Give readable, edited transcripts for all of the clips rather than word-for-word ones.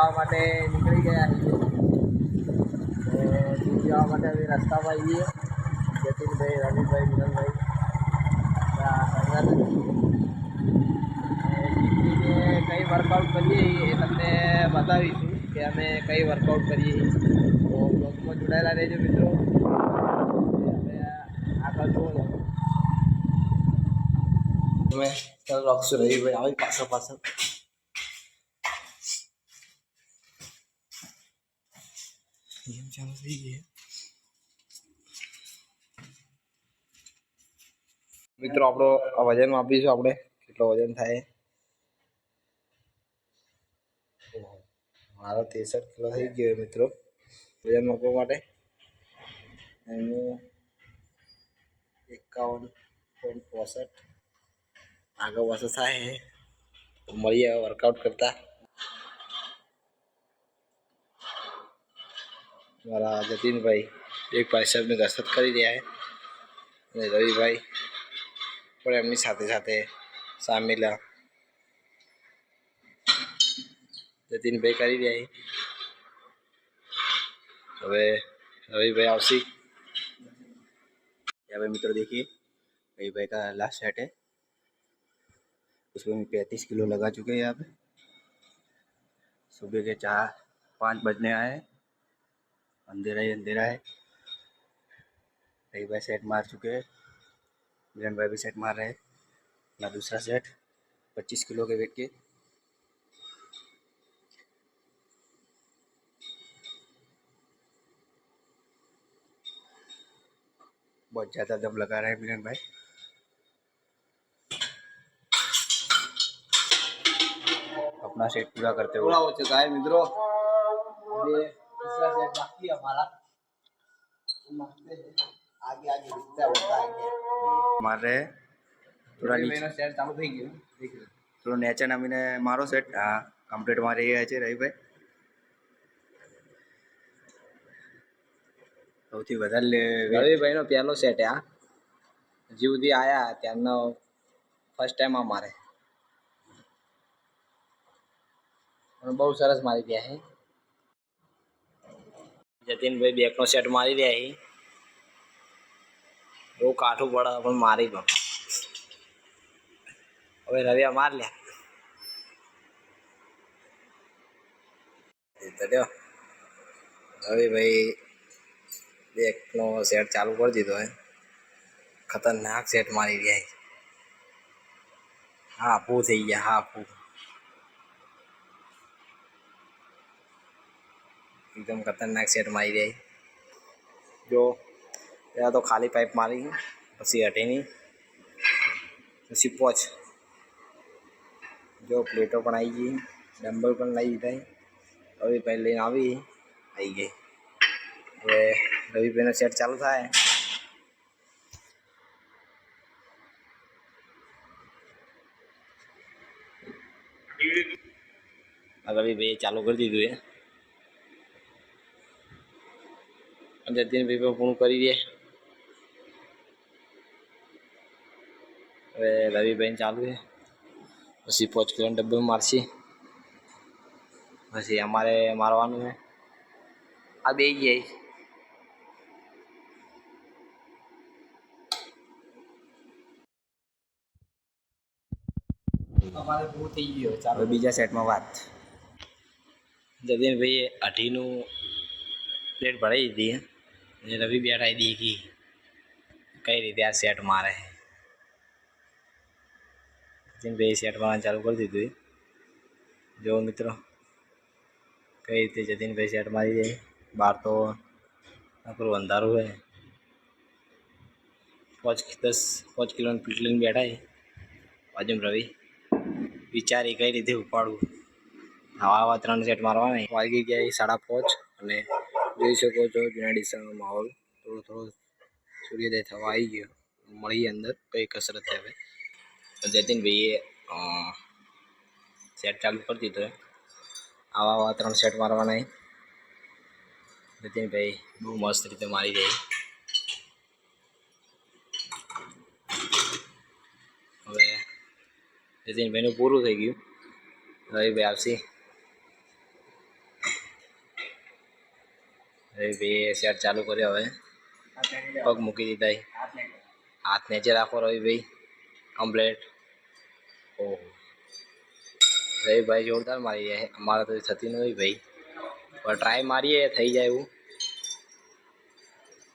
જવા માટે નીકળી ગયા છીએ. જીમ જવા માટે અમે રસ્તામાં આવીએ. જતીનભાઈ, રવિભાઈ, મિલનભાઈ જીમને કઈ વર્કઆઉટ કરીએ એ તમને બતાવીશું કે અમે કઈ વર્કઆઉટ કરીએ. તો બ્લોગમાં જોડાયેલા રહેજો મિત્રો. અમે આગળ જોવો તમે ચાલો રાખશું. રવિભાઈ આવી પાછળ પાછળ જીમ ચાલુ થઈ ગઈ મિત્રો. આપણો વજન માપીશું આપણે કેટલો વજન થાય. મારો 63 કિલો થઈ ગયો મિત્રો વજન માપવા માટે. એનું 51.65 આગળ પાછળ થાય. મળીએ વર્કઆઉટ કરતા. મારા જતીનભાઈ એક બાયસેપની કસરત કરી રહ્યા છે અને રવિભાઈ પણ એમની સાથે સાથે સામેલ जतीनभाई कर रहा है. હવે રવિભાઈ આવશે. यहाँ पे मित्रों देखिए रविभाई का लास्ट सेट है. उसमें 35 किलो लगा चुके हैं. यहाँ पे सुबह के 4-5 बजने आए हैं. अंधेरा ही अंधेरा है. रविभाई सेट मार चुके हैं. मिलन भाई भी सेट मार रहे हैं. अपना दूसरा सेट 25 किलो के वेट के. बहुत ज़्यादा दम लगा रहे हैं मिलन भाई. अपना सेट पूरा करते हुए हो चुका है मित्रों. ये तीसरा सेट बाकी है हमारा. आगे आगे दिखता होता है मार रहे थोड़ा नीचे सेट चालू થઈ ગયો. થોડો નેચર નામીને મારો સેટ હા કમ્પ્લીટ મારી રહ્યા છે રવિભાઈ. સૌથી વધારે રવિભાઈનો પહેલો સેટ આ હજી સુધી આયા ત્યારનો ફર્સ્ટ ટાઈમ આ મારે. બહુ સરસ મારી રહ્યા છે. જતીનભાઈ બેકનો સેટ મારી રહ્યા છે. બહુ કાઠું પડે પણ મારી પણ. હવે રવિયા માર લ્યા. રવિભાઈ બેકનો સેટ ચાલુ કરી દીધો હે. ખતરનાક સેટ મારી રહ્યા છે. હા પૂ થઈ ગયા. હા પૂ एकदम खतरनाक सेट मारी रही. जो पहला तो खाली पाइप मारी पी हटे नहीं पी पोच जो प्लेटों पर आई गई डम्बल पर लाई था. रवि भाई लेने आई गई. रवि भाई सेट चालू था. रवि भाई चालू कर दीधु है. जतीनभाई पर पूर्ण कर दिए. હવે રવિભાઈ ચાલુ છે. પછી 5 કિલો ડબ્બો મારશે. પછી અમારે મારવાનું છે. આ બે જાય અમારે પૂરું થઈ ગયો. ચાલો બીજા સેટમાં વાત. જતીનભાઈએ 8નું પ્લેટ ભરાઈ દીધી અને રવિ બેઠાઈ દીધી કઈ રીતે આ સેટ મારે. જતીનભાઈ સેટ મારવાનું ચાલુ કરી દીધું. જો મિત્રો કઈ રીતે જતીનભાઈ સેટ મારી દે. બહાર તો આપણું અંધારું હોય. 5 કિલોની પ્લેટ લઈને બેઠા છે. બાજુ રવિ વિચારી કઈ રીતે ઉપાડવું. આવા 3 સેટ મારવાના. વાગી ગયા 5:30 અને જોઈ શકો છો જુના ડીસાનો માહોલ થોડો થોડો સૂર્યોદય થવા આવી ગયો. મળીએ અંદર કઈ કસરત છે. હવે જતીનભાઈએ સેટ ચાલુ કરી દીધો. આવા 3 સેટ મારવાના. જતીનભાઈ બહુ મસ્ત રીતે મારી રહી. હવે જતીનભાઈનું પૂરું થઈ ગયું. રવિભાઈ આવશે. રવિભાઈ સેટ ચાલુ કર્યો હવે પગ મૂકી દીધા હાથ નીચે રાખો રવિભાઈ કમ્પ્લેટ ઓહો રવિભાઈ જોરદાર મારી જાય અમારે તો થતી નથી ભાઈ પણ ટ્રાય મારીએ થઈ જાય એવું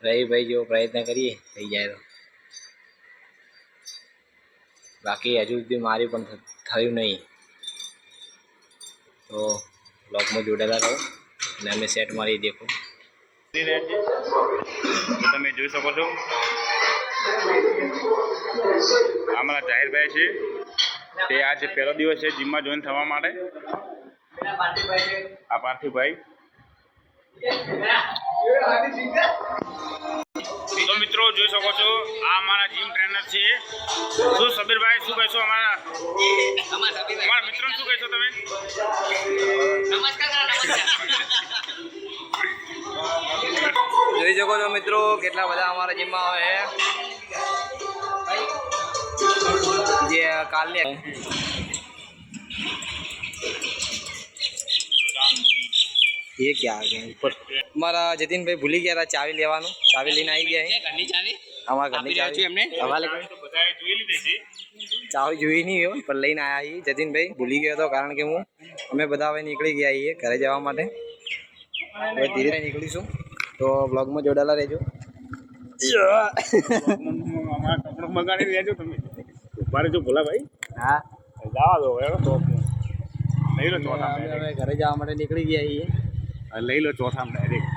રવિભાઈ જેવો પ્રયત્ન કરીએ થઈ જાય તો બાકી હજુ સુધી મારી પણ થયું નહીં તો બ્લોગમાં જોડાયેલા રહો અને અમે સેટ મારી દેખો તમે જોઈ શકો છો અમારા જાહેરભાઈ છે તે આજે પહેલો દિવસ છે જીમમાં જોઈન થવા માટે આ પાર્થિવભાઈ તો મિત્રો જોઈ શકો છો આ અમારા જીમ ટ્રેનર છે શું સબીરભાઈ શું કહેશો અમારા મિત્રો શું કહેશો તમે જોઈ શકો છો મિત્રો કેટલા બધા અમારા જીમમાં આવે છે જે કાલની ये क्या आ गया ऊपर हमारा जतिन भाई भूली गया था चावी लेवानो चावी लेने आई गया है हमारा घરની ચાવી એમને હવાલે ચાવી જોઈ નહીં હોય પણ લઈને આવ્યા છીએ જતિન ભાઈ ભૂલી ગયો હતો કારણ કે હું અમે બધા હવે નીકળી ગયા છીએ ઘરે જવા માટે હવે ધીરે ધીરે નીકળીશું તો બ્લોગમાં જોડાયેલા રહેજો બગાડી લેજો તમે મારે જો ભોલા ભાઈ હા જવા દો તો લઈ લો ચોથા હવે ઘરે જવા માટે નીકળી ગયા છીએ લઈ લો ચોથા ડાયરેક્ટ